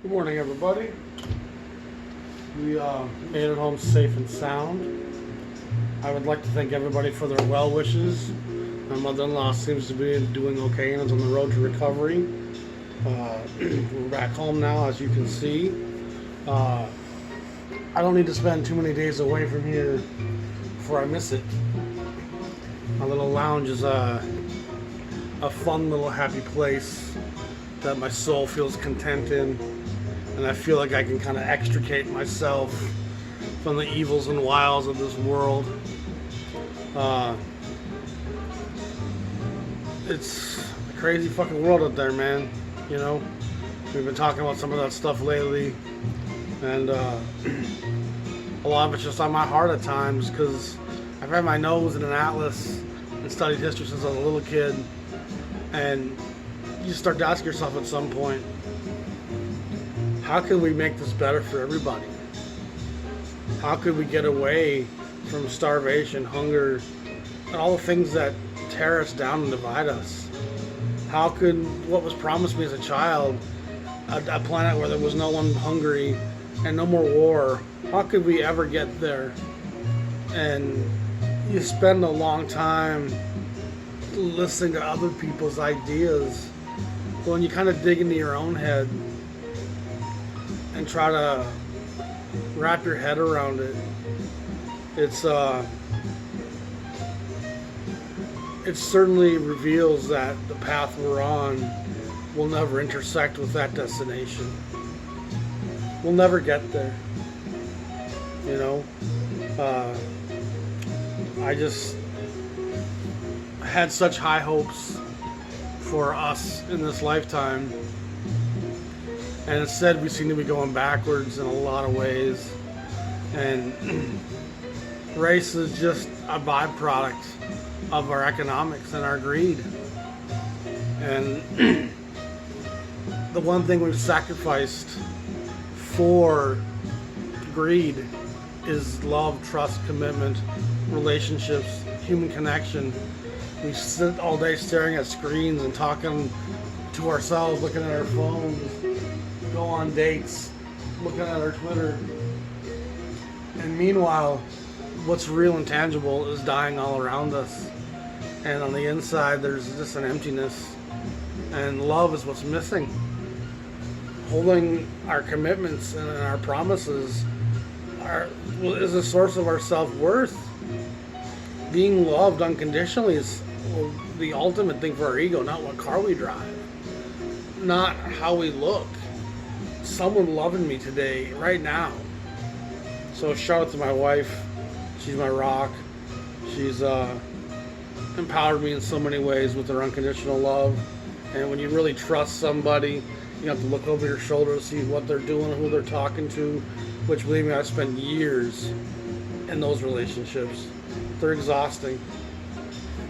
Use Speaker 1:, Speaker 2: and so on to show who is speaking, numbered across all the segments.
Speaker 1: Good morning, everybody. We made it home safe and sound. I would like to thank everybody for their well wishes. My mother-in-law seems to be doing okay and is on the road to recovery. We're back home now, as you can see. I don't need to spend too many days away from here before I miss it. My little lounge is a fun little happy place that my soul feels content in, and I feel like I can kind of extricate myself from the evils and wiles of this world. It's a crazy fucking world out there, man. You know, we've been talking about some of that stuff lately, and a lot of it's just on my heart at times because I've had my nose in an atlas and studied history since I was a little kid, and you start to ask yourself at some point, how can we make this better for everybody? How could we get away from starvation, hunger, and all the things that tear us down and divide us? How could what was promised me as a child, a planet where there was no one hungry and no more war, how could we ever get there? And you spend a long time listening to other people's ideas. When you kind of dig into your own head and try to wrap your head around it, it certainly reveals that the path we're on will never intersect with that destination. We'll never get there. You know, I just had such high hopes for us in this lifetime, and instead we seem to be going backwards in a lot of ways, and race is just a byproduct of our economics and our greed. And the one thing we've sacrificed for greed is love, trust, commitment, relationships, human connection. We sit all day staring at screens and talking to ourselves, looking at our phones, go on dates, looking at our Twitter. And meanwhile, what's real and tangible is dying all around us. And on the inside, there's just an emptiness. And love is what's missing. Holding our commitments and our promises is a source of our self-worth. Being loved unconditionally is the ultimate thing for our ego, not what car we drive, not how we look. Someone loving me today, right now. So shout out to my wife. She's my rock. She's empowered me in so many ways with her unconditional love. And when you really trust somebody, you have to look over your shoulder to see what they're doing, who they're talking to, which, believe me, I've spent years in those relationships. They're exhausting.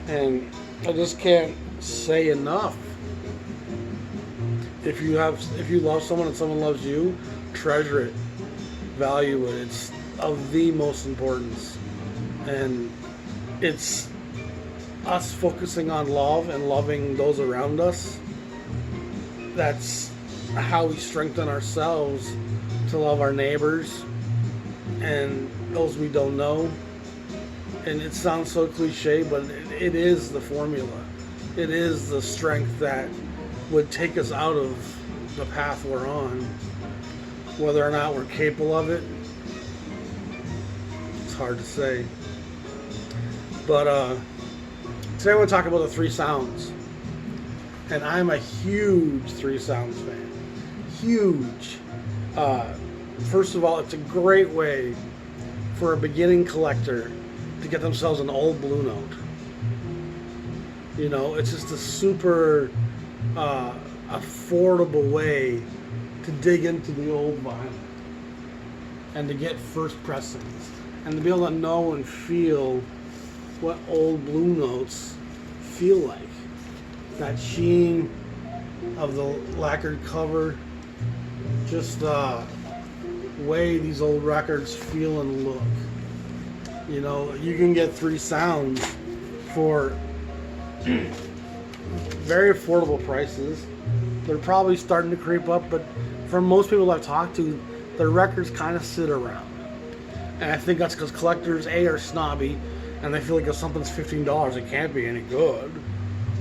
Speaker 1: And I just can't say enough. If you love someone and someone loves you, treasure it, value it. It's of the most importance. And it's us focusing on love and loving those around us. That's how we strengthen ourselves to love our neighbors and those we don't know. And it sounds so cliche, but it is the formula. It is the strength that would take us out of the path we're on. Whether or not we're capable of it, it's hard to say. But today I want to talk about the three sounds. And I'm a huge three sounds fan. Huge. First of all, it's a great way for a beginning collector to get themselves an old Blue Note. You know, it's just a super affordable way to dig into the old vinyl and to get first pressings and to be able to know and feel what old Blue Notes feel like. That sheen of the lacquered cover, just the way these old records feel and look. You know, you can get three sounds for very affordable prices. They're probably starting to creep up, but for most people I've talked to, their records kind of sit around. And I think that's because collectors, A, are snobby, and they feel like if something's $15, it can't be any good.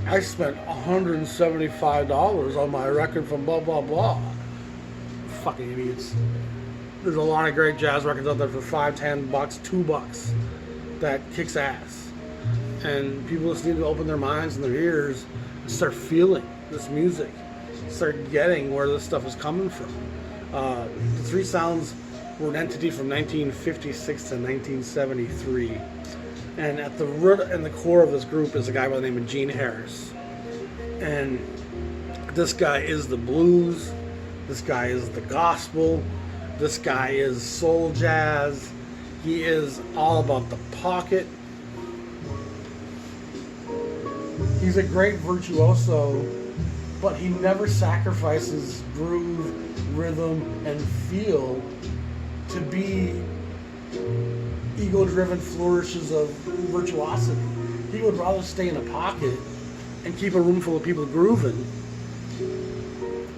Speaker 1: I spent $175 on my record from blah, blah, blah. Fucking idiots. There's a lot of great jazz records out there for $5, $10, $2 that kicks ass. And people just need to open their minds and their ears and start feeling this music. Start getting where this stuff is coming from. The Three Sounds were an entity from 1956 to 1973. And at the root and the core of this group is a guy by the name of Gene Harris. And this guy is the blues. This guy is the gospel. This guy is soul jazz. He is all about the pocket. He's a great virtuoso, but he never sacrifices groove, rhythm, and feel to be ego-driven flourishes of virtuosity. He would rather stay in a pocket and keep a room full of people grooving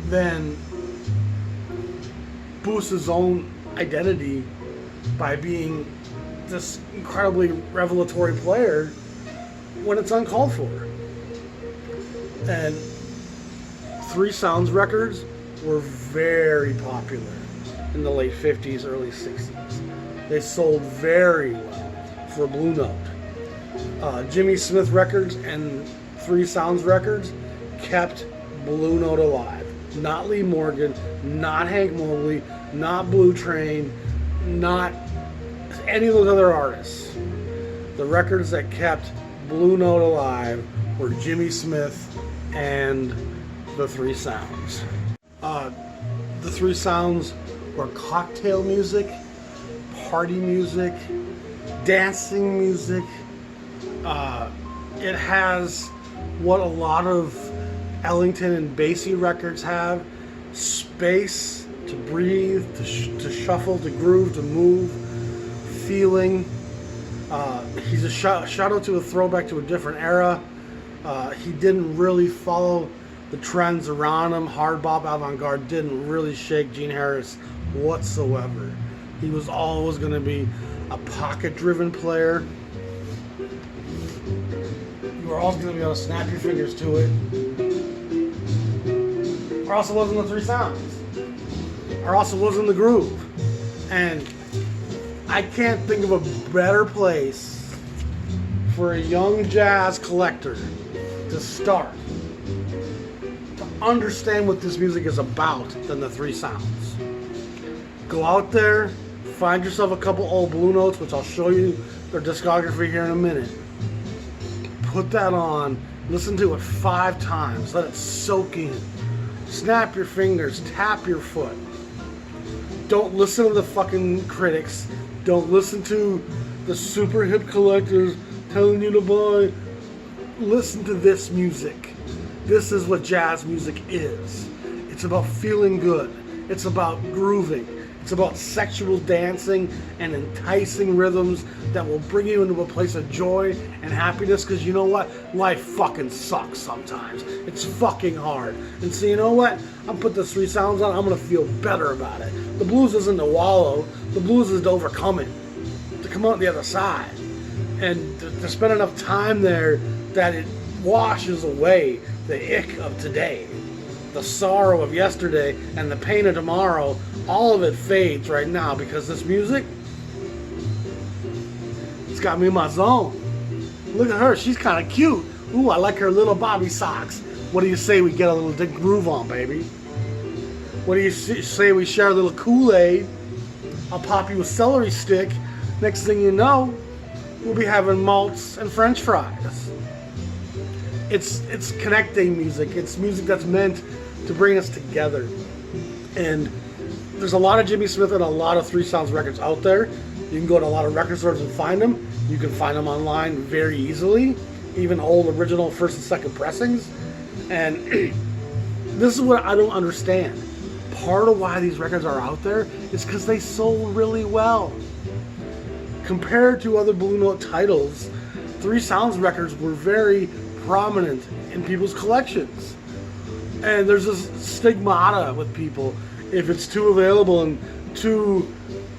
Speaker 1: than boost his own identity by being this incredibly revelatory player when it's uncalled for. And Three Sounds records were very popular in the late 50s, early 60s. They sold very well for Blue Note. Jimmy Smith records and Three Sounds records kept Blue Note alive. Not Lee Morgan, not Hank Mobley, not Blue Train, not any of those other artists. The records that kept Blue Note alive were Jimmy Smith and the Three Sounds. The Three Sounds were cocktail music, party music, dancing music. It has what a lot of Ellington and Basie records have: space to breathe, to shuffle, to groove, to move, feeling. He's a shout out to a throwback to a different era. He didn't really follow the trends around him. Hard bop, avant-garde didn't really shake Gene Harris whatsoever. He was always going to be a pocket-driven player. You were always going to be able to snap your fingers to it. Or else it wasn't the Three Sounds. Or else it wasn't the groove. And I can't think of a better place for a young jazz collector to start, to understand what this music is about, than the Three Sounds. Go out there, find yourself a couple old Blue Notes, which I'll show you their discography here in a minute. Put that on, listen to it 5 times, let it soak in. Snap your fingers, tap your foot. Don't listen to the fucking critics. Don't listen to the super hip collectors telling you to buy. Listen to this music. This is what jazz music is. It's about feeling good. It's about grooving. It's about sexual dancing and enticing rhythms that will bring you into a place of joy and happiness, because you know what? Life fucking sucks sometimes. It's fucking hard. And so you know what? I'm put the Three Sounds on, I'm going to feel better about it. The blues isn't to wallow. The blues is to overcome it. To come out the other side. And to spend enough time there that it washes away the ick of today. The sorrow of yesterday and the pain of tomorrow. All of it fades right now, because this music, it's got me in my zone. Look at her, she's kind of cute. Ooh, I like her little bobby socks. What do you say we get a little dick groove on, baby? What do you say we share a little Kool-Aid? I'll pop you a celery stick. Next thing you know, we'll be having malts and French fries. It's connecting music. It's music that's meant to bring us together. And there's a lot of Jimmy Smith and a lot of Three Sounds records out there. You can go to a lot of record stores and find them. You can find them online very easily, even old original first and second pressings. And this is what I don't understand. Part of why these records are out there is because they sold really well. Compared to other Blue Note titles, Three Sounds records were very prominent in people's collections. And there's this stigmata with people. if it's too available and too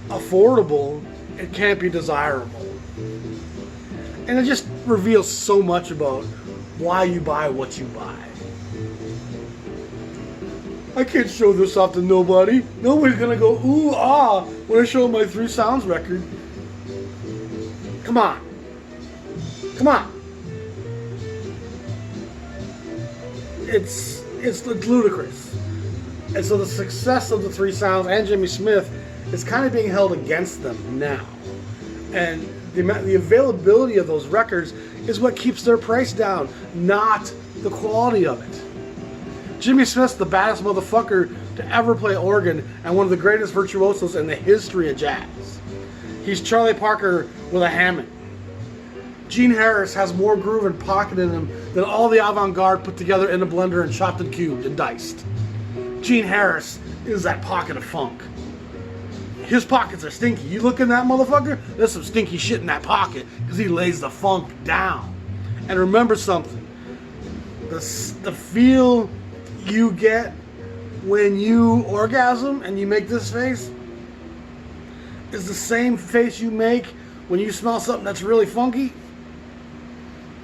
Speaker 1: affordable, it can't be desirable. And it just reveals so much about why you buy what you buy. I can't show this off to nobody. Nobody's gonna go ooh ah when I show my 3 Sounds record. Come on. Come on. It's ludicrous. And so the success of the 3 Sounds and Jimmy Smith is kind of being held against them now. And the availability of those records is what keeps their price down, not the quality of it. Jimmy Smith's the baddest motherfucker to ever play organ and one of the greatest virtuosos in the history of jazz. He's Charlie Parker with a Hammond. Gene Harris has more groove and pocket in him than all the avant-garde put together in a blender and chopped and cubed and diced. Gene Harris is that pocket of funk. His pockets are stinky. You look in that motherfucker, there's some stinky shit in that pocket because he lays the funk down. And remember something, the feel you get when you orgasm and you make this face is the same face you make when you smell something that's really funky.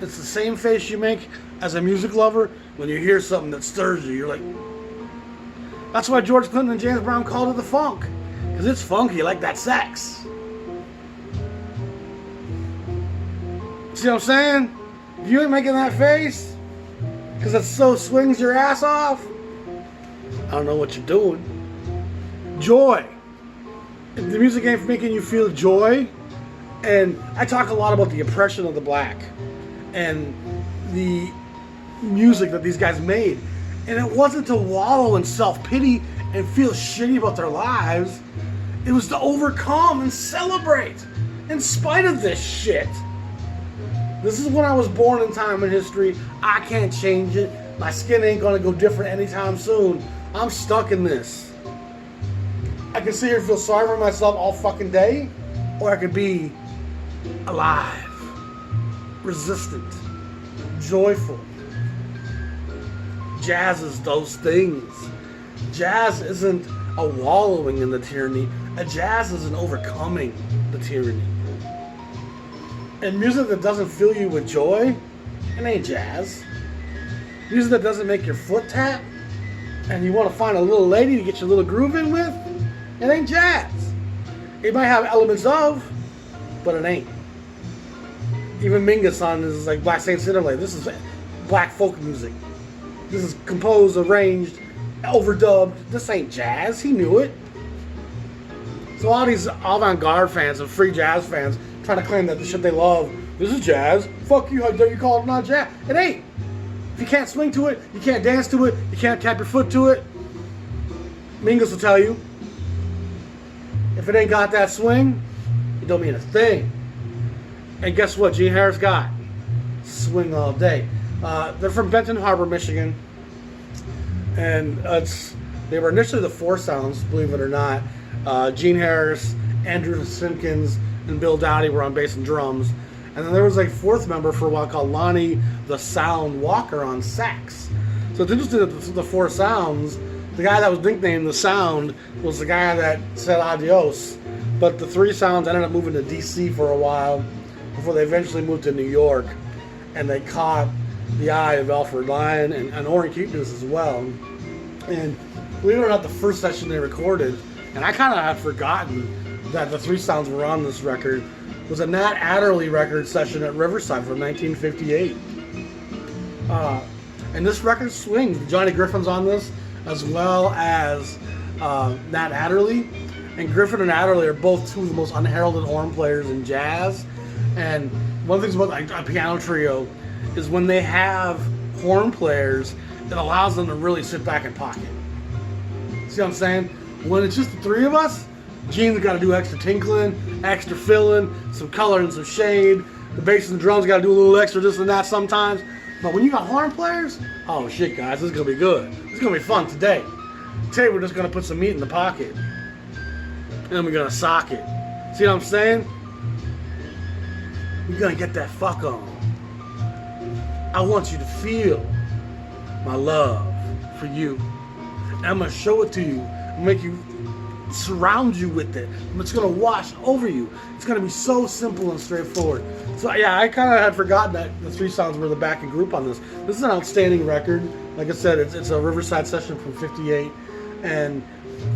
Speaker 1: It's the same face you make as a music lover when you hear something that stirs you. You're like, that's why George Clinton and James Brown called it the funk. Because it's funky like that sex. See what I'm saying? If you ain't making that face, because it so swings your ass off, I don't know what you're doing. Joy. If the music ain't making you feel joy, and I talk a lot about the oppression of the black and the music that these guys made. And it wasn't to wallow in self-pity and feel shitty about their lives. It was to overcome and celebrate in spite of this shit. This is when I was born in time in history. I can't change it. My skin ain't gonna go different anytime soon. I'm stuck in this. I can sit here and feel sorry for myself all fucking day, or I could be alive, resistant, joyful. Jazz is those things. Jazz isn't a wallowing in the tyranny. A jazz is an overcoming the tyranny. And music that doesn't fill you with joy, it ain't jazz. Music that doesn't make your foot tap, and you want to find a little lady to get your little groove in with, it ain't jazz. It might have elements of, but it ain't. Even Mingus song is like Black Saint Cinderella. This is black folk music. This is composed, arranged, overdubbed. This ain't jazz. He knew it. So all these avant-garde fans and free jazz fans trying to claim that the shit they love, this is jazz. Fuck you, how dare you call it not jazz? It ain't. If you can't swing to it, you can't dance to it, you can't tap your foot to it, Mingus will tell you, if it ain't got that swing, it don't mean a thing. And guess what Gene Harris got? Swing all day. They're from Benton Harbor, Michigan. And they were initially the 4 Sounds, believe it or not. Gene Harris, Andrew Simpkins, and Bill Dowdy were on bass and drums. And then there was a 4th member for a while called Lonnie the Sound Walker on sax. So it's interesting that the 4 Sounds, the guy that was nicknamed the Sound was the guy that said adios. But the 3 Sounds ended up moving to DC for a while before they eventually moved to New York. And they caught the eye of Alfred Lyon and Orrin Keepness as well. And believe it or not, the first session they recorded, and I kind of had forgotten that the 3 Sounds were on this record, was a Nat Adderley record session at Riverside from 1958. And this record swings. Johnny Griffin's on this, as well as Nat Adderley. And Griffin and Adderley are both 2 of the most unheralded horn players in jazz. And one of the things about a piano trio is when they have horn players, it allows them to really sit back and pocket. See what I'm saying? When it's just the 3 of us, Gene's got to do extra tinkling, extra filling, some color and some shade. The bass and the drums got to do a little extra this and that sometimes. But when you got horn players, oh shit guys, this is going to be good. This is going to be fun today. Today we're just going to put some meat in the pocket. And then we're going to sock it. See what I'm saying? We're going to get that fuck on. I want you to feel my love for you. And I'm going to show it to you make you surround you with it. It's going to wash over you. It's going to be so simple and straightforward. So yeah, I kind of had forgotten that the Three Sounds were the backing group on this. This is an outstanding record. Like I said, it's a Riverside session from '58, and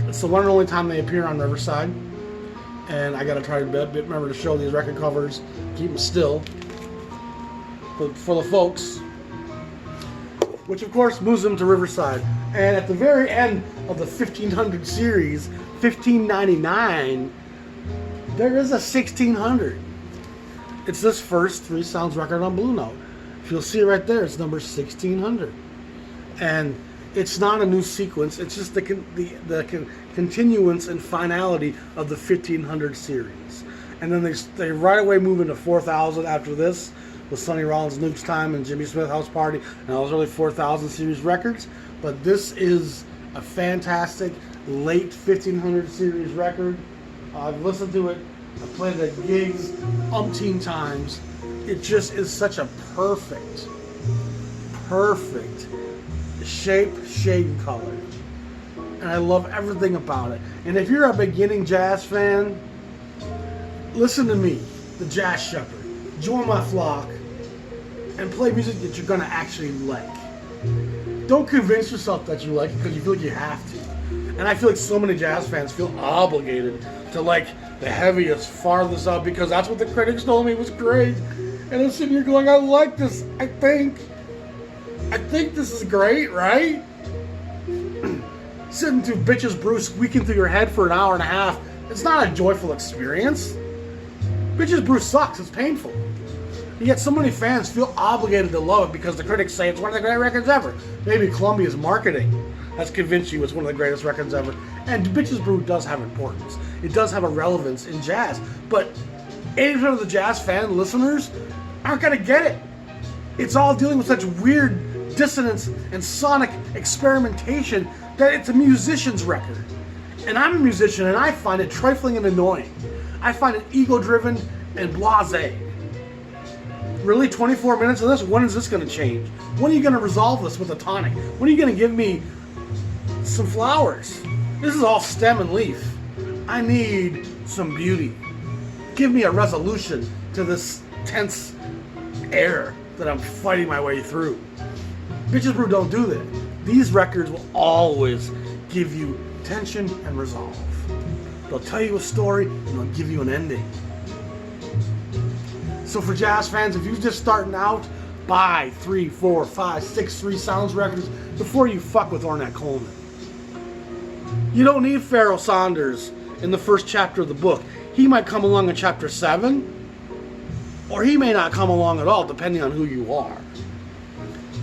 Speaker 1: it's the one and only time they appear on Riverside. And I got to try to remember to show these record covers, keep them still for the folks. Which of course moves them to Riverside. And at the very end of the 1500 series, 1599, there is a 1600. It's this first Three Sounds record on Blue Note. If you'll see it right there, it's number 1600. And it's not a new sequence, it's just the continuance and finality of the 1500 series. And then they right away move into 4000 after this, with Sonny Rollins' Nuke's Time and Jimmy Smith House Party and all those early 4000 series records. But this is a fantastic late 1500 series record. I've listened to it, I've played it at gigs umpteen times. It just is such a perfect shape, shade, and color. And I love everything about it. And if you're a beginning jazz fan, listen to me, the Jazz Shepherd. Join my flock and play music that you're going to actually like. Don't convince yourself that you like it because you feel like you have to. And I feel like so many jazz fans feel obligated to like the heaviest, farthest up because that's what the critics told me was great. And I'm sitting here going, I like this. I think this is great, right? Sitting to Bitches Brew squeaking through your head for an hour and a half, it's not a joyful experience. Bitches Brew sucks, it's painful. And yet so many fans feel obligated to love it because the critics say it's one of the great records ever. Maybe Columbia's marketing has convinced you it's one of the greatest records ever. And Bitches Brew does have importance. It does have a relevance in jazz. But 80% of the jazz fan listeners aren't going to get it. It's all dealing with such weird dissonance and sonic experimentation that it's a musician's record. And I'm a musician and I find it trifling and annoying. I find it ego-driven and blasé. Really, 24 minutes of this? When is this going to change? When are you going to resolve this with a tonic? When are you going to give me some flowers? This is all stem and leaf. I need some beauty. Give me a resolution to this tense air that I'm fighting my way through. Bitches Brew don't do that. These records will always give you tension and resolve. They'll tell you a story and they'll give you an ending. So for jazz fans, if you're just starting out, buy 3, 4, 5, 6 Three Sounds records before you fuck with Ornette Coleman. You don't need Pharoah Sanders in the first chapter of the book. He might come along in chapter 7, or he may not come along at all, depending on who you are.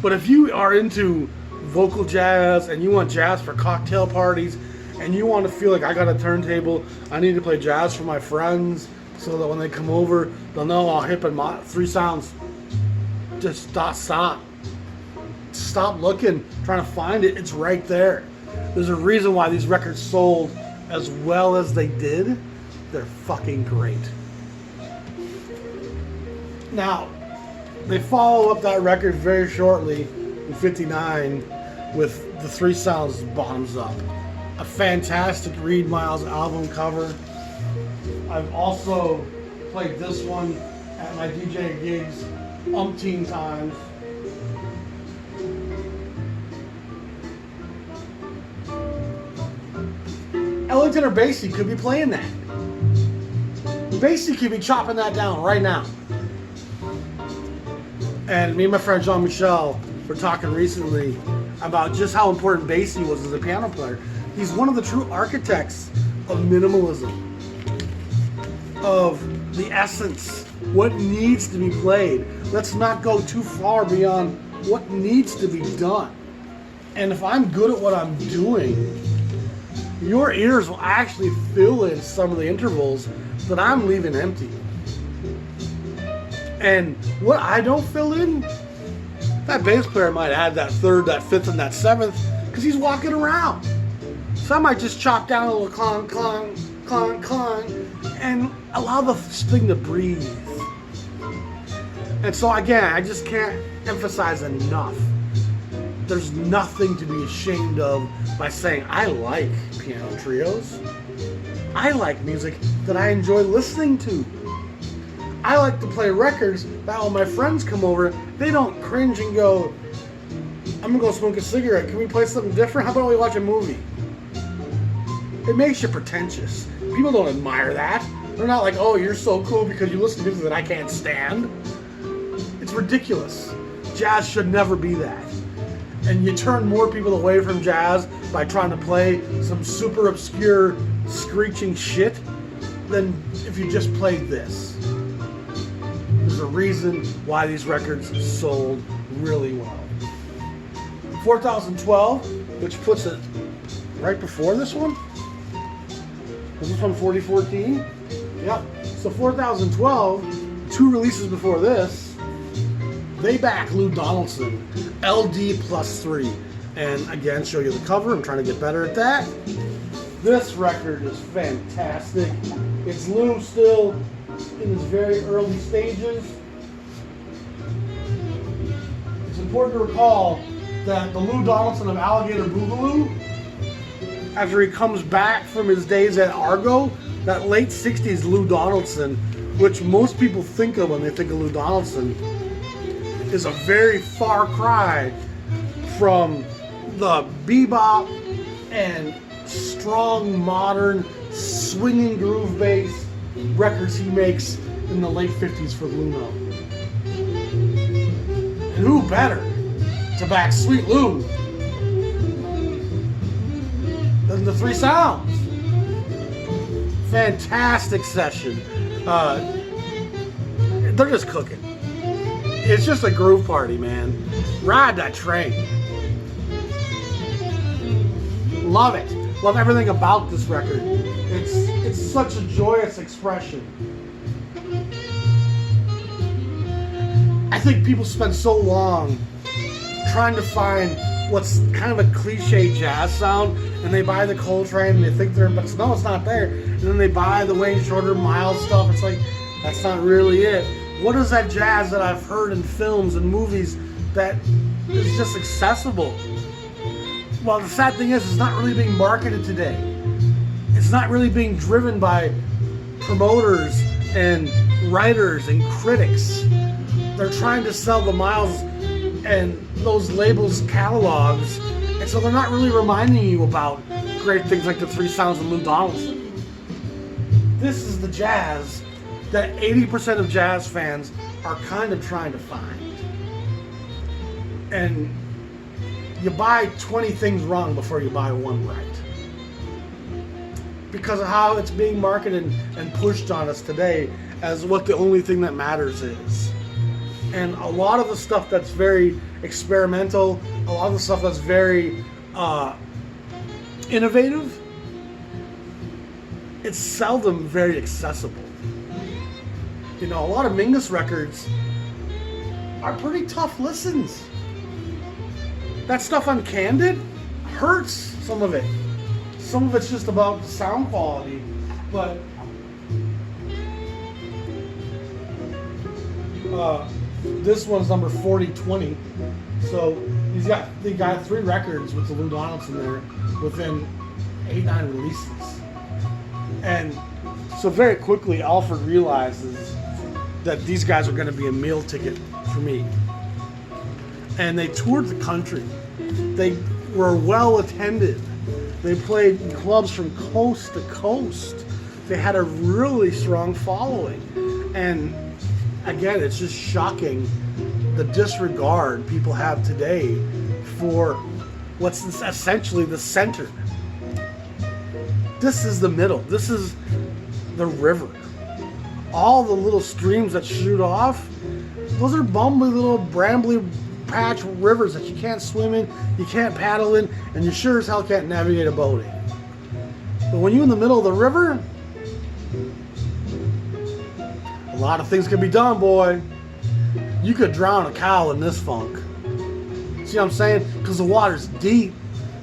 Speaker 1: But if you are into vocal jazz and you want jazz for cocktail parties and you want to feel like I got a turntable, I need to play jazz for my friends so that when they come over, they'll know how hip and Three Sounds. Just stop looking, trying to find it. It's right there. There's a reason why these records sold as well as they did. They're fucking great. Now, they follow up that record very shortly in '59 with the Three Sounds Bottoms Up, a fantastic Reed Miles album cover. I've also played this one at my DJ gigs umpteen times. Ellington or Basie could be playing that. Basie could be chopping that down right now. And me and my friend Jean-Michel were talking recently about just how important Basie was as a piano player. He's one of the true architects of minimalism, of the essence, what needs to be played. Let's not go too far beyond what needs to be done. And if I'm good at what I'm doing, your ears will actually fill in some of the intervals that I'm leaving empty. And what I don't fill in, that bass player might add that third, that fifth, and that seventh because he's walking around. So I might just chop down a little clong, clong, clong, clong, and allow the thing to breathe. And so again, I just can't emphasize enough. there's nothing to be ashamed of by saying, I like piano trios. I like music that I enjoy listening to. I like to play records that when my friends come over, they don't cringe and go, I'm gonna go smoke a cigarette. Can we play something different? How about we watch a movie? It makes you pretentious. People don't admire that. They're not like, oh, you're so cool because you listen to music that I can't stand. It's ridiculous. Jazz should never be that. And you turn more people away from jazz by trying to play some super obscure screeching shit than if you just played this. There's a reason why these records sold really well. 4012, which puts it right before this one. Was this one 4014? Yep. So 4012, 2 releases before this, they back Lou Donaldson, LD+3. And again, show you the cover. I'm trying to get better at that. This record is fantastic. It's Lou still in his very early stages. It's important to recall that the Lou Donaldson of Alligator Boogaloo, after he comes back from his days at Argo, that late 60s Lou Donaldson, which most people think of when they think of Lou Donaldson, is a very far cry from the bebop and strong, modern, swinging groove bass records he makes in the late 50s for Blue Note. And who better to back Sweet Lou than the Three Sounds? Fantastic session. They're just cooking. It's just a groove party, man. Ride that train. Love it. Love everything about this record. It's such a joyous expression. I think people spend so long trying to find what's kind of a cliche jazz sound, and they buy the Coltrane and they think they're, but no, it's not there. And then they buy the Wayne Shorter, Miles stuff. It's like, that's not really it. What is that jazz that I've heard in films and movies that is just accessible? Well, the sad thing is, it's not really being marketed today. It's not really being driven by promoters and writers and critics. They're trying to sell the Miles and those labels' catalogs, and so they're not really reminding you about great things like the Three Sounds and Lou Donaldson. This is the jazz that 80% of jazz fans are kind of trying to find. And you buy 20 things wrong before you buy one right. Because of how it's being marketed and pushed on us today as what the only thing that matters is. And a lot of the stuff that's very experimental, a lot of the stuff that's very innovative, it's seldom very accessible. You know, a lot of Mingus records are pretty tough listens. That stuff on Candid hurts, some of it. Some of it's just about the sound quality, but this one's number 4020. So they got 3 records with the Lou Donaldson there within 8-9 releases. And so very quickly Alfred realizes that these guys are going to be a meal ticket for me. And they toured the country. They were well attended. They played in clubs from coast to coast. They had a really strong following. And again, it's just shocking the disregard people have today for what's essentially the center. This is the middle. This is the river. All the little streams that shoot off, those are bumbly little brambly patch rivers that you can't swim in, you can't paddle in, and you sure as hell can't navigate a boat in. But when you're in the middle of the river, a lot of things can be done, boy. You could drown a cow in this funk. See what I'm saying? Because the water's deep.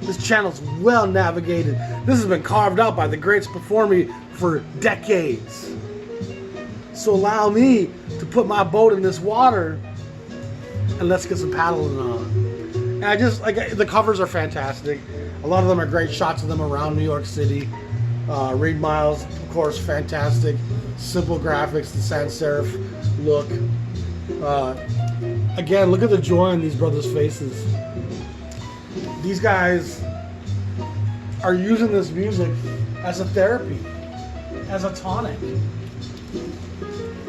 Speaker 1: This channel's well navigated. This has been carved out by the greats before me for decades. So allow me to put my boat in this water and let's get some paddling on. And I just, like, the covers are fantastic. A lot of them are great shots of them around New York City. Reed Miles, of course, fantastic. Simple graphics, the sans serif look. Again, look at the joy on these brothers' faces. These guys are using this music as a therapy, as a tonic.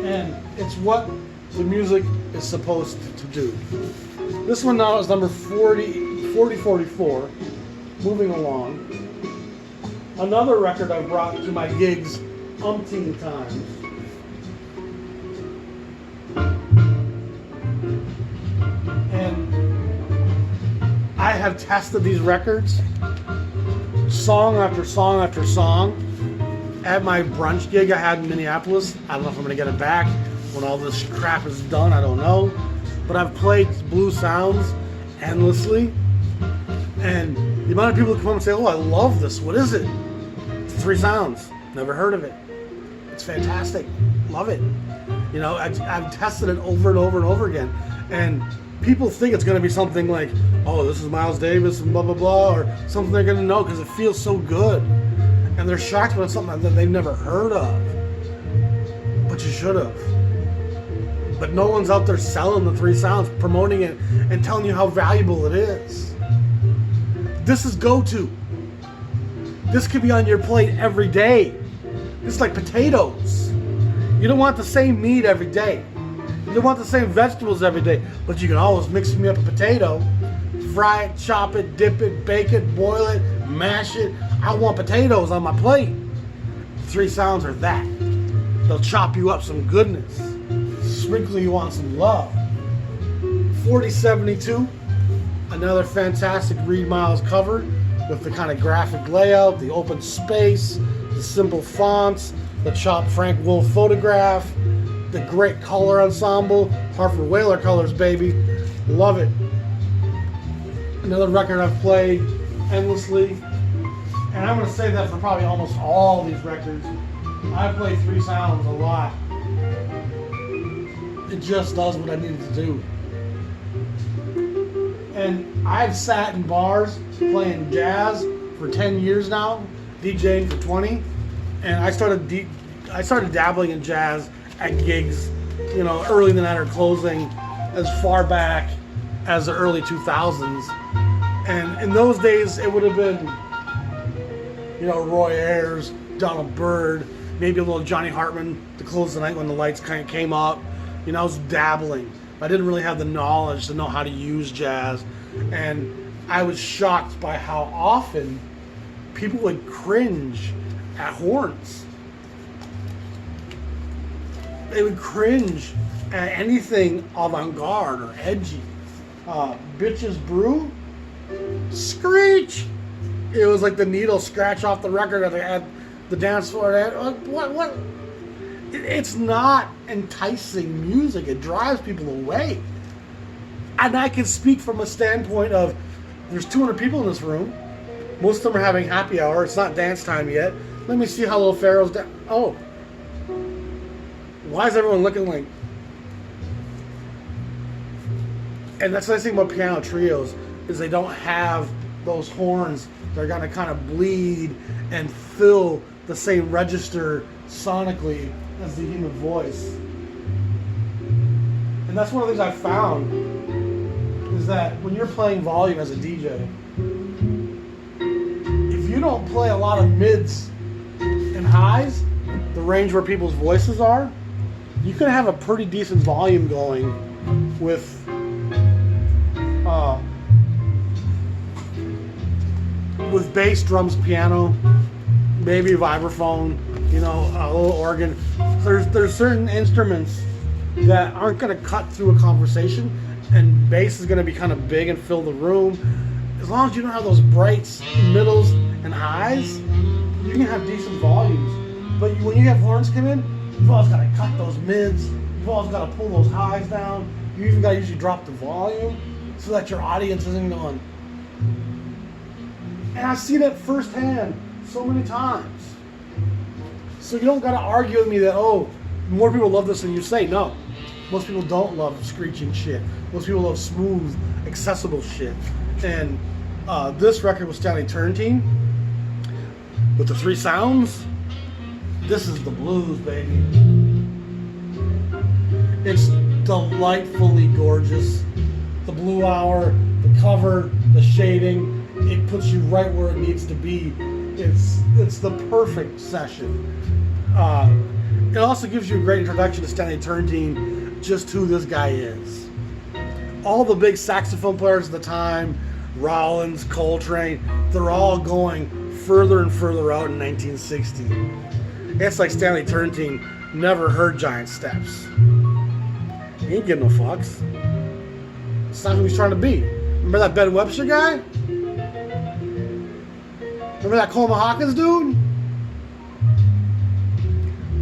Speaker 1: And it's what the music is supposed to do. This one now is number 4044, moving along. Another record I've brought to my gigs umpteen times. And I have tested these records, song after song after song. At my brunch gig I had in Minneapolis, I don't know if I'm going to get it back when all this crap is done, I don't know. But I've played blues sounds endlessly. And the amount of people that come up and say, oh, I love this, what is it? It's Three Sounds. Never heard of it. It's fantastic. Love it. You know, I've tested it over and over and over again. And people think it's going to be something like, oh, this is Miles Davis and blah, blah, blah, or something they're going to know because it feels so good. And they're shocked when it's something that they've never heard of. But you should have. But no one's out there selling the Three Sounds, promoting it, and telling you how valuable it is. This is go-to. This could be on your plate every day. It's like potatoes. You don't want the same meat every day. You don't want the same vegetables every day. But you can always mix me up a potato, fry it, chop it, dip it, bake it, boil it, mash it. I want potatoes on my plate. Three Sounds are that. They'll chop you up some goodness. Sprinkle you on some love. 4072, another fantastic Reed Miles cover with the kind of graphic layout, the open space, the simple fonts, the chopped Frank Wolf photograph, the great color ensemble, Hartford Whaler colors, baby. Love it. Another record I've played endlessly, and I'm going to say that for probably almost all these records. I play Three Sounds a lot. It just does what I needed to do. And I've sat in bars playing jazz for 10 years now, DJing for 20, and I started dabbling in jazz at gigs, you know, early in the night or closing, as far back as the early 2000s. And in those days, it would have been, you know, Roy Ayers, Donald Byrd, maybe a little Johnny Hartman to close the night when the lights kind of came up. You know, I was dabbling. I didn't really have the knowledge to know how to use jazz. And I was shocked by how often people would cringe at horns. They would cringe at anything avant-garde or edgy. Bitches Brew, screech! It was like the needle scratch off the record at the dance floor. What? It's not enticing music. It drives people away. And I can speak from a standpoint of, there's 200 people in this room. Most of them are having happy hour. It's not dance time yet. Let me see how little Pharaoh's down. Oh. Why is everyone looking like... And that's the nice thing about piano trios, is they don't have those horns. They're going to kind of bleed and fill the same register sonically as the human voice. And that's one of the things I've found, is that when you're playing volume as a DJ, if you don't play a lot of mids and highs, the range where people's voices are, you can have a pretty decent volume going with bass, drums, piano, maybe vibraphone, you know, a little organ. There's certain instruments that aren't going to cut through a conversation, and bass is going to be kind of big and fill the room. As long as you don't have those brights, middles, and highs, you can have decent volumes. But when you have horns come in, you've always got to cut those mids, you've always got to pull those highs down, you even got to usually drop the volume so that your audience isn't going. And I've seen it firsthand so many times. So you don't got to argue with me that, oh, more people love this than you say. No. Most people don't love screeching shit. Most people love smooth, accessible shit. And this record with Stanley Turrentine, with the 3 sounds, this is the blues, baby. It's delightfully gorgeous. The Blue Hour, the cover, the shading, it puts you right where it needs to be. It's the perfect session. It also gives you a great introduction to Stanley Turrentine, just who this guy is. All the big saxophone players at the time, Rollins, Coltrane, they're all going further and further out in 1960. It's like Stanley Turrentine never heard Giant Steps. He ain't giving no fucks. It's not who he's trying to be. Remember that Ben Webster guy? Remember that Coleman Hawkins dude?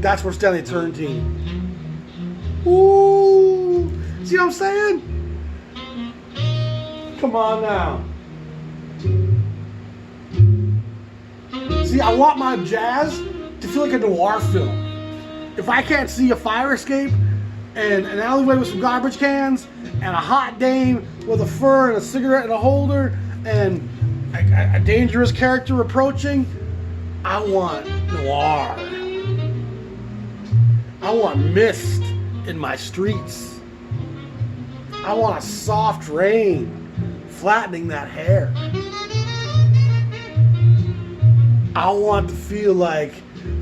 Speaker 1: That's where Stanley Turrentine. Ooh! See what I'm saying? Come on now. See, I want my jazz to feel like a noir film. If I can't see a fire escape and an alleyway with some garbage cans and a hot dame with a fur and a cigarette in a holder and a dangerous character approaching, I want noir. I want mist in my streets. I want a soft rain flattening that hair. I want to feel like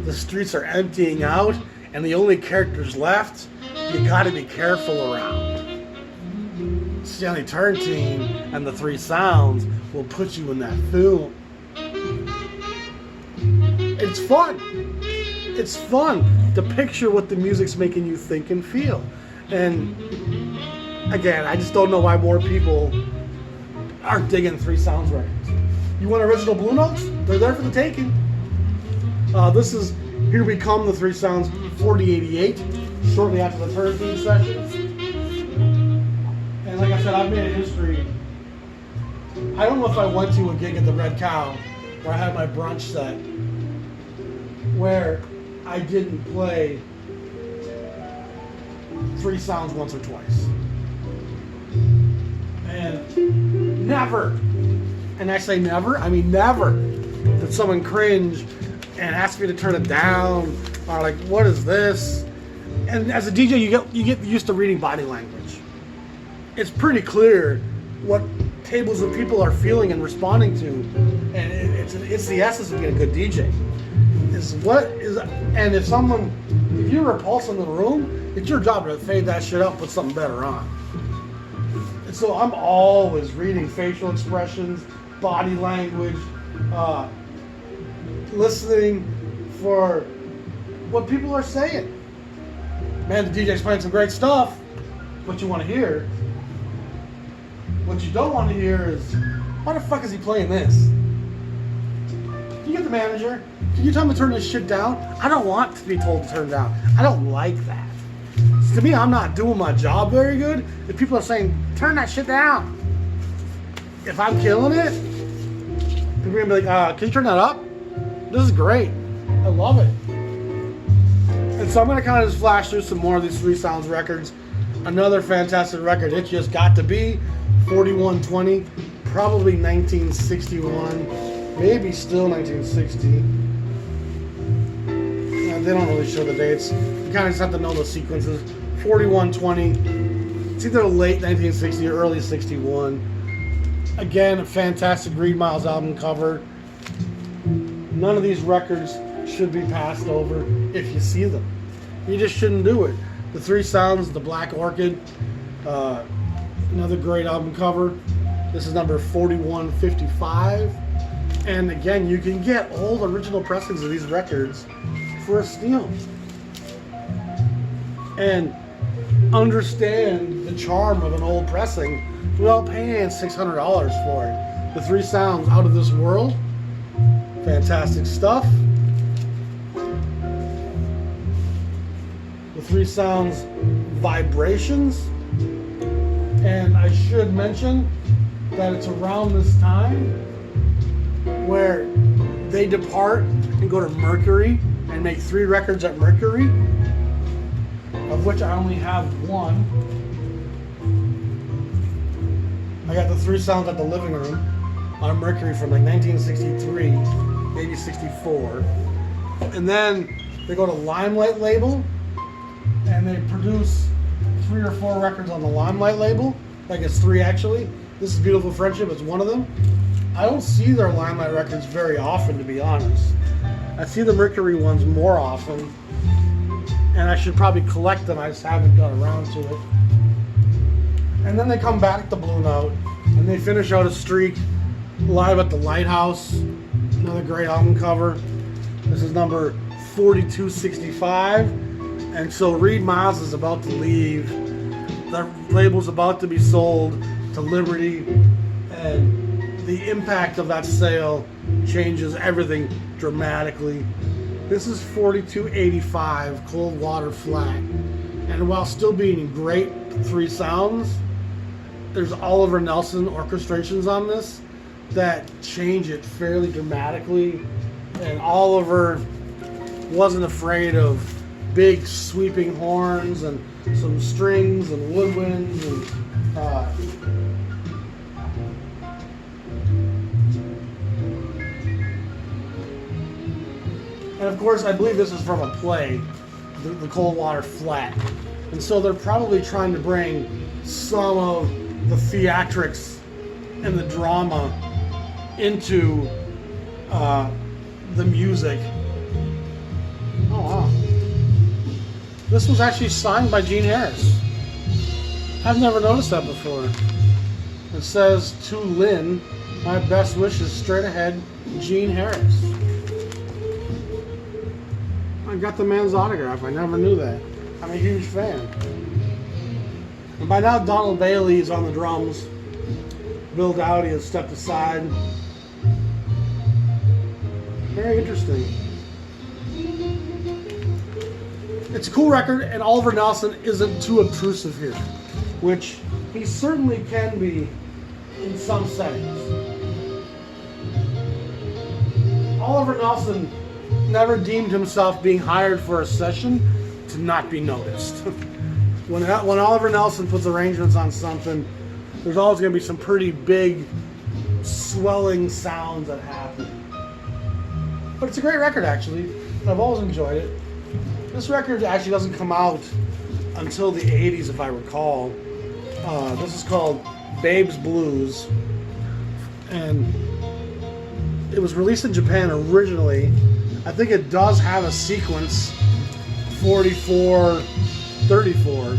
Speaker 1: the streets are emptying out and the only characters left you gotta be careful around. Stanley Turrentine and the 3 sounds will put you in that film. It's fun. It's fun to picture what the music's making you think and feel. And again, I just don't know why more people aren't digging 3 sounds records. You want original Blue Notes? They're there for the taking. This is Here We Come, the 3 sounds, 4088, shortly after the Turrentine sessions. And like I said, I've made a history. I don't know if I went to a gig at the Red Cow where I had my brunch set, where I didn't play 3 sounds once or twice. And never, and I say never, I mean never, did someone cringe and ask me to turn it down, or like, what is this? And as a DJ, you get used to reading body language. It's pretty clear what tables of people are feeling and responding to, and it's the essence of being a good DJ. And if you're repulsing the room, it's your job to fade that shit out, put something better on. And so I'm always reading facial expressions, body language, listening for what people are saying. Man, the DJ's playing some great stuff. What you want to hear. What you don't want to hear is, why the fuck is he playing this? Can you get the manager? Can you tell him to turn this shit down? I don't want to be told to turn down. I don't like that. To me, I'm not doing my job very good if people are saying, turn that shit down. If I'm killing it, people are going to be like, can you turn that up? This is great. I love it. And so I'm going to kind of just flash through some more of these 3 sounds records. Another fantastic record. It just got to be 4120, probably 1961, maybe still 1960. They don't really show the dates. You kind of just have to know the sequences. 4120, it's either late 1960 or early 61. Again, a fantastic Green Miles album cover. None of these records should be passed over if you see them. You just shouldn't do it. The 3 sounds, the Black Orchid, another great album cover. This is number 4155. And again, you can get old original pressings of these records for a steal. And understand the charm of an old pressing without paying $600 for it. The 3 sounds, Out of This World. Fantastic stuff. The 3 sounds, Vibrations. And I should mention that it's around this time where they depart and go to Mercury and make 3 records at Mercury. of which I only have one. I got the 3 sounds at the living room on a Mercury from like 1963, maybe 64. And then they go to Limelight label, and they produce 3 or 4 records on the Limelight label. I guess 3 actually. This is Beautiful Friendship, it's one of them. I don't see their Limelight records very often, to be honest. I see the Mercury ones more often, and I should probably collect them. I just haven't got around to it. And then they come back to Blue Note, and they finish out a streak live at the Lighthouse. Another great album cover. This is number 4265. And so Reed Miles is about to leave. The label's about to be sold to Liberty, and the impact of that sale changes everything dramatically. This is 4285 Cold Water Flat. And while still being great 3 sounds, there's Oliver Nelson orchestrations on this that change it fairly dramatically. And Oliver wasn't afraid of big sweeping horns and some strings and woodwinds and of course I believe this is from a play, the Cold Water Flat. And so they're probably trying to bring some of the theatrics and the drama into the music. Oh wow. This was actually signed by Gene Harris. I've never noticed that before. It says, to Lynn, my best wishes straight ahead, Gene Harris. I got the man's autograph. I never knew that. I'm a huge fan. And by now Donald Bailey is on the drums. Bill Dowdy has stepped aside. Very interesting. It's a cool record, and Oliver Nelson isn't too obtrusive here, which he certainly can be in some settings. Oliver Nelson never deemed himself being hired for a session to not be noticed. When Oliver Nelson puts arrangements on something, there's always going to be some pretty big, swelling sounds that happen. But it's a great record, actually. I've always enjoyed it. This record actually doesn't come out until the 80s, if I recall. This is called Babe's Blues, and it was released in Japan originally. I think it does have a sequence, 44-34,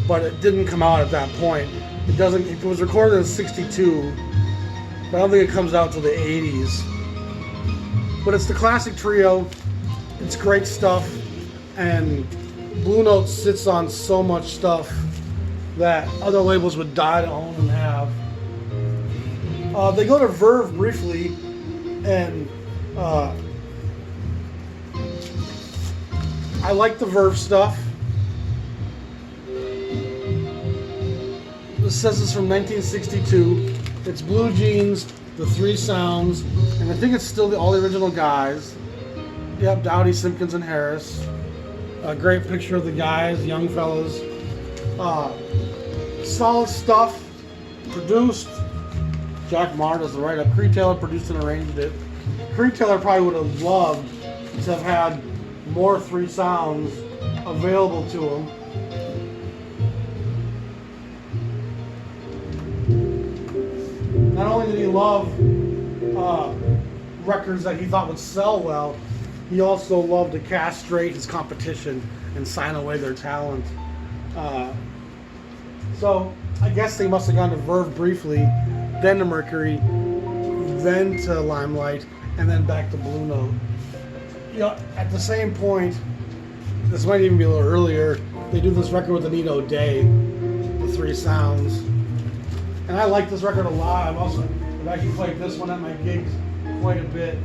Speaker 1: but it didn't come out at that point. It doesn't. It was recorded in '62, but I don't think it comes out till the 80s. But it's the classic trio. It's great stuff, and Blue Note sits on so much stuff that other labels would die to own and have. They go to Verve briefly, and I like the Verve stuff. This says it's from 1962. It's Blue Jeans, the 3 sounds, and I think it's still all the original guys. Yep, Dowdy, Simpkins, and Harris. A great picture of the guys, young fellas. Solid stuff. Produced. Jack Marr does the write-up. Creed Taylor produced and arranged it. Creed Taylor probably would have loved to have had more 3 sounds available to him. Not only did he love records that he thought would sell well, he also loved to castrate his competition and sign away their talent. So I guess they must have gone to Verve briefly, then to Mercury, then to Limelight, and then back to Blue Note. You know, at the same point, this might even be a little earlier, they do this record with Anita O'Day, the 3 sounds. And I like this record a lot. I've actually played this one at my gigs quite a bit.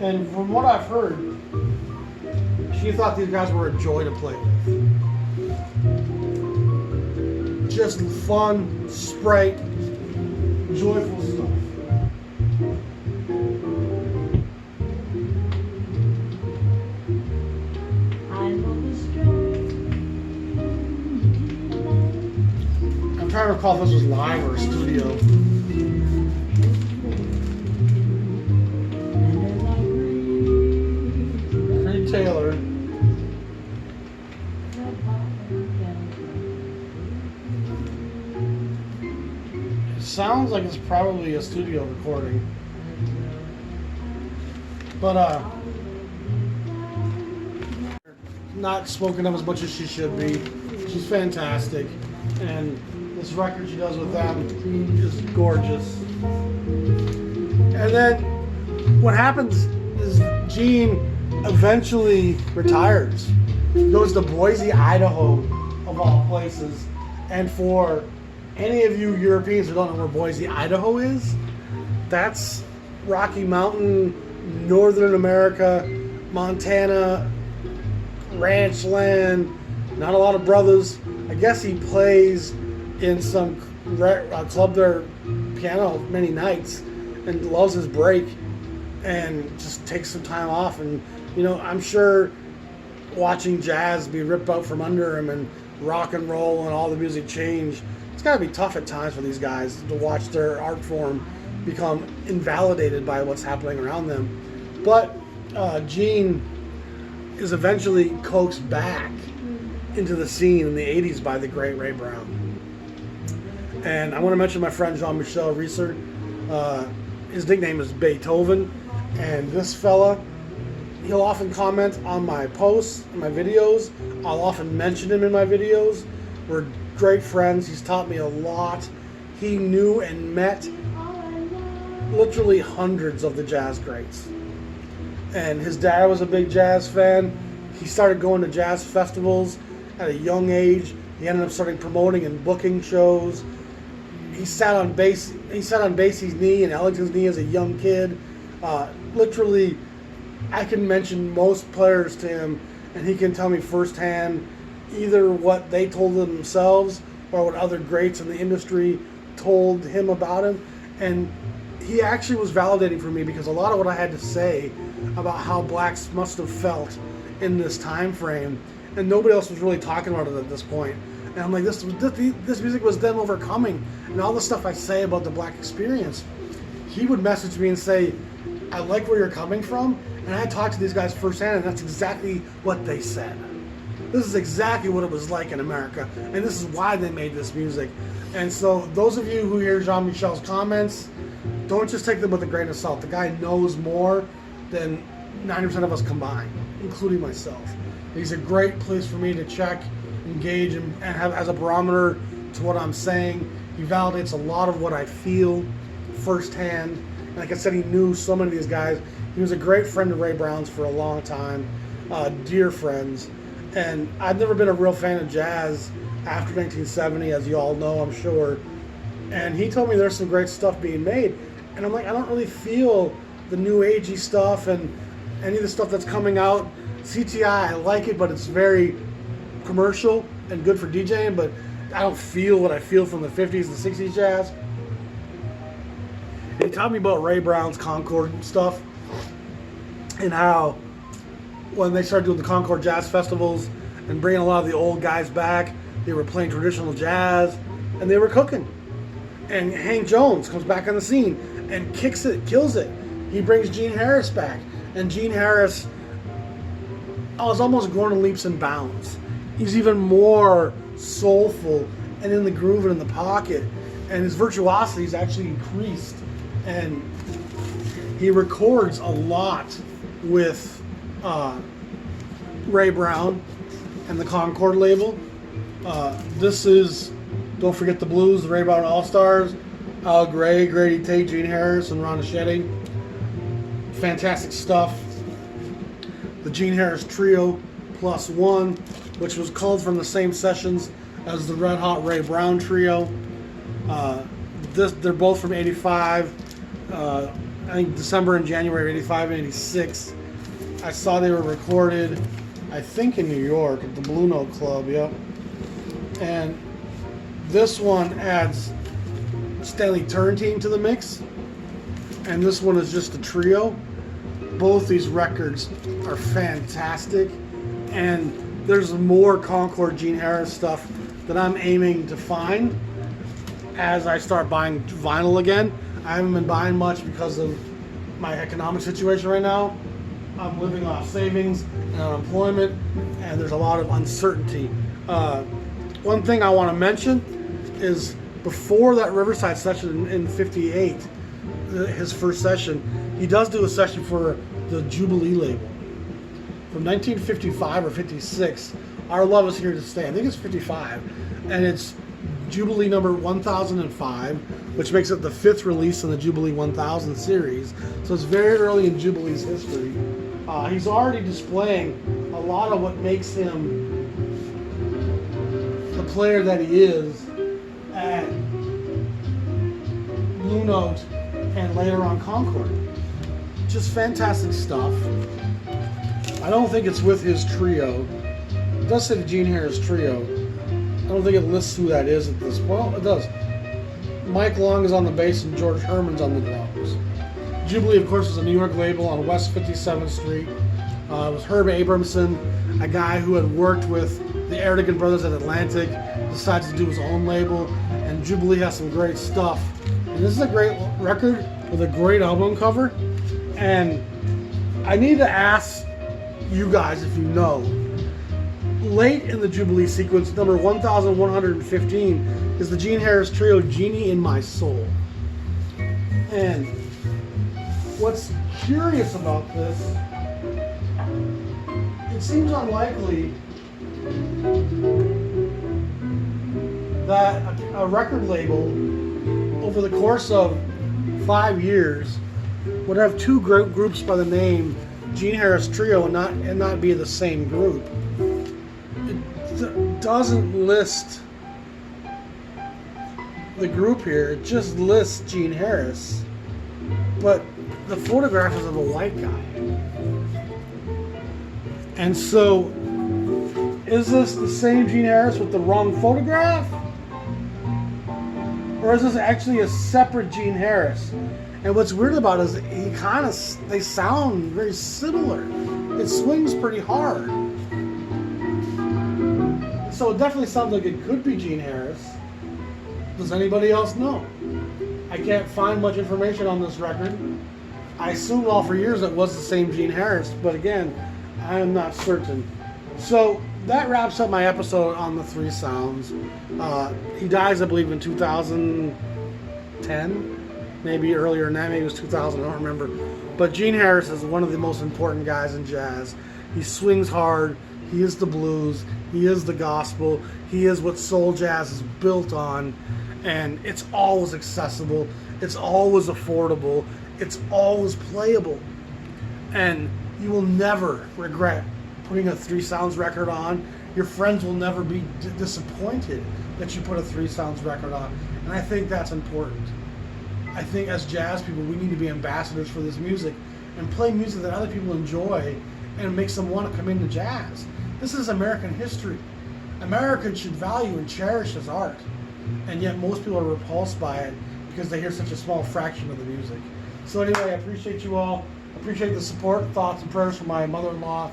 Speaker 1: And from what I've heard, she thought these guys were a joy to play with. Just fun, sprite, joyful stuff. trying to recall if this was live or studio. Creed Taylor. It sounds like it's probably a studio recording. But not spoken of as much as she should be. She's fantastic, and this record she does with them is gorgeous. And then what happens is Gene eventually retires. He goes to Boise, Idaho, of all places. And for any of you Europeans who don't know where Boise, Idaho is, that's Rocky Mountain, Northern America, Montana, ranch land, not a lot of brothers. I guess he plays in some club there, piano many nights, and loves his break, and just takes some time off. And I'm sure watching jazz be ripped out from under him and rock and roll and all the music change, it's got to be tough at times for these guys to watch their art form become invalidated by what's happening around them. But Gene is eventually coaxed back into the scene in the 80s by the great Ray Brown. And I want to mention my friend Jean-Michel Reeser. His nickname is Beethoven. And this fella, he'll often comment on my posts and my videos. I'll often mention him in my videos. We're great friends. He's taught me a lot. He knew and met literally hundreds of the jazz greats. And his dad was a big jazz fan. He started going to jazz festivals at a young age. He ended up starting promoting and booking shows. He sat on Basie's knee and Ellington's knee as a young kid. Literally, I can mention most players to him, and he can tell me firsthand either what they told him themselves or what other greats in the industry told him about him. And he actually was validating for me, because a lot of what I had to say about how blacks must have felt in this time frame, and nobody else was really talking about it at this point. And I'm like, this music was them overcoming, and all the stuff I say about the black experience. He would message me and say, I like where you're coming from, and I talked to these guys firsthand, and that's exactly what they said. This is exactly what it was like in America, and this is why they made this music. And so those of you who hear Jean-Michel's comments, don't just take them with a grain of salt. The guy knows more than 90% of us combined, including myself. He's a great place for me to check, engage, and have as a barometer to what I'm saying. He validates a lot of what I feel firsthand. And like I said, he knew so many of these guys. He was a great friend of Ray Brown's for a long time, dear friends. And I've never been a real fan of jazz after 1970, as you all know, I'm sure. And he told me there's some great stuff being made. And I'm like, I don't really feel the new agey stuff and any of the stuff that's coming out. CTI, I like it, but it's very commercial and good for DJing, but I don't feel what I feel from the 50s and 60s jazz. And he taught me about Ray Brown's Concord stuff, and how when they started doing the Concord Jazz Festivals and bringing a lot of the old guys back, they were playing traditional jazz, and they were cooking. And Hank Jones comes back on the scene and kicks it, kills it. He brings Gene Harris back, and Gene Harris is almost growing in leaps and bounds. He's even more soulful and in the groove and in the pocket, and his virtuosity is actually increased. And he records a lot with Ray Brown and the Concord label. This is Don't Forget the Blues, the Ray Brown All-Stars, Al Gray, Grady Tate, Gene Harris, and Ron Achetti. Fantastic stuff. The Gene Harris Trio +1, which was culled from the same sessions as the Red Hot Ray Brown Trio. They're both from 85. I think December and January of 85 and 86. I saw they were recorded, I think in New York at the Blue Note Club, yep. And this one adds Stanley Turrentine to the mix, and this one is just a trio. Both these records are fantastic, and there's more Concord Gene Harris stuff that I'm aiming to find. as I start buying vinyl again. I haven't been buying much because of my economic situation right now. I'm living off savings and unemployment, and there's a lot of uncertainty. One thing I want to mention is before that Riverside session in '58, his first session, he does do a session for the Jubilee label from 1955 or '56. Our Love Is Here to Stay. I think it's '55, and it's Jubilee number 1005, which makes it the 5th release in the Jubilee 1000 series. So it's very early in Jubilee's history. He's already displaying a lot of what makes him the player that he is at Blue Note and later on Concord. Just fantastic stuff. I don't think it's with his trio. It does say the Gene Harris Trio. I don't think it lists who that is at this point. Well, it does. Mike Long is on the bass and George Herman's on the drums. Jubilee, of course, is a New York label on West 57th Street. It was Herb Abramson, a guy who had worked with the Erdogan brothers at Atlantic, decided to do his own label, and Jubilee has some great stuff. And this is a great record with a great album cover. And I need to ask you guys if you know, late in the Jubilee sequence, number 1115 is the Gene Harris Trio, Genie in My Soul. And what's curious about this, it seems unlikely that a record label over the course of 5 years would have two groups by the name Gene Harris Trio and not be the same group. It doesn't list the group here, it just lists Gene Harris, but the photograph is of a white guy. And so, is this the same Gene Harris with the wrong photograph? Or is this actually a separate Gene Harris? And what's weird about it is they sound very similar. It swings pretty hard. So it definitely sounds like it could be Gene Harris. Does anybody else know? I can't find much information on this record. I assumed all for years it was the same Gene Harris, but again, I am not certain. So that wraps up my episode on the Three Sounds. He dies, I believe, in 2010. Maybe earlier than that, maybe it was 2000, I don't remember. But Gene Harris is one of the most important guys in jazz. He swings hard, he is the blues, he is the gospel, he is what soul jazz is built on, and it's always accessible, it's always affordable, it's always playable. And you will never regret putting a Three Sounds record on. Your friends will never be disappointed that you put a Three Sounds record on. And I think that's important. I think as jazz people, we need to be ambassadors for this music and play music that other people enjoy and makes them want to come into jazz. This is American history. Americans should value and cherish this art. And yet most people are repulsed by it because they hear such a small fraction of the music. So anyway, I appreciate you all. I appreciate the support, thoughts, and prayers from my mother-in-law.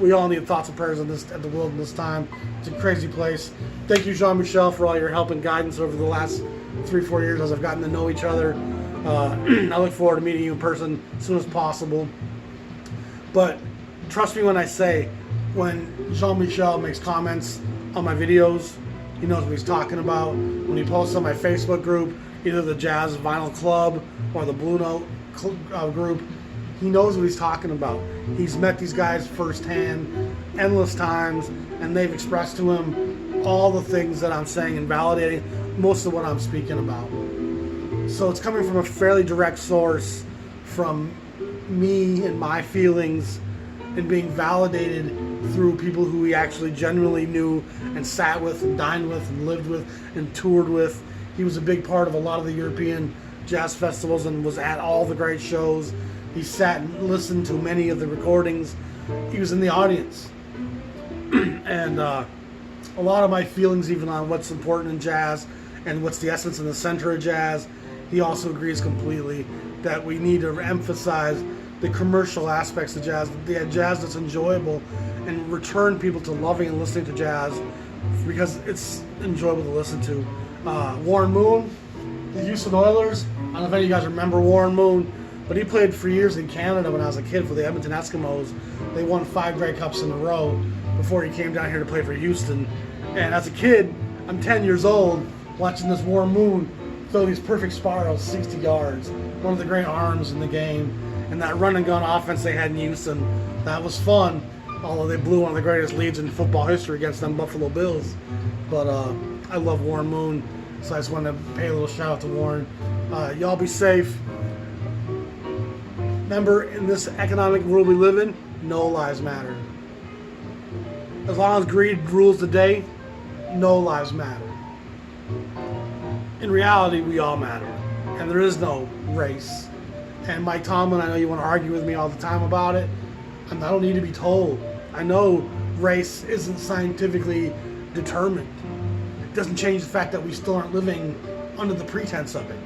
Speaker 1: We all need thoughts and prayers at the world in this time. It's a crazy place. Thank you, Jean-Michel, for all your help and guidance over the last 3-4 years as I've gotten to know each other. I look forward to meeting you in person as soon as possible. But trust me when I say, when Jean-Michel makes comments on my videos, he knows what he's talking about. When he posts on my Facebook group, either the Jazz Vinyl Club or the Blue Note group, he knows what he's talking about. He's met these guys firsthand, endless times, and they've expressed to him all the things that I'm saying and validating most of what I'm speaking about. So it's coming from a fairly direct source from me and my feelings and being validated through people who he actually genuinely knew and sat with and dined with and lived with and toured with. He was a big part of a lot of the European jazz festivals and was at all the great shows. He sat and listened to many of the recordings. He was in the audience. And a lot of my feelings even on what's important in jazz and what's the essence and the center of jazz, he also agrees completely that we need to emphasize the commercial aspects of jazz, the jazz that's enjoyable, and return people to loving and listening to jazz because it's enjoyable to listen to. Warren Moon, the Houston Oilers. I don't know if any of you guys remember Warren Moon, but he played for years in Canada when I was a kid for the Edmonton Eskimos. They won 5 Grey Cups in a row before he came down here to play for Houston. And as a kid, I'm 10 years old, watching this Warren Moon throw these perfect spirals 60 yards. One of the great arms in the game. And that run and gun offense they had in Houston, that was fun. Although they blew one of the greatest leads in football history against them Buffalo Bills. But I love Warren Moon, so I just wanted to pay a little shout out to Warren. Y'all be safe. Remember, in this economic world we live in, no lives matter. As long as greed rules the day, no lives matter. In reality, we all matter, and there is no race. And Mike Tomlin, I know you want to argue with me all the time about it. I don't need to be told. I know race isn't scientifically determined. It doesn't change the fact that we still aren't living under the pretense of it.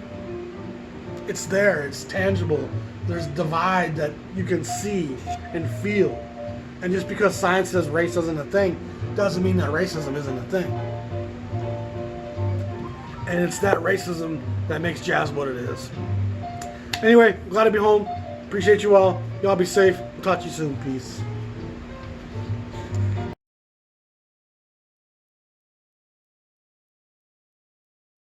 Speaker 1: It's there, it's tangible. There's a divide that you can see and feel. And just because science says race isn't a thing, doesn't mean that racism isn't a thing. And it's that racism that makes jazz what it is. Anyway, glad to be home. Appreciate you all. Y'all be safe. Talk to you soon. Peace.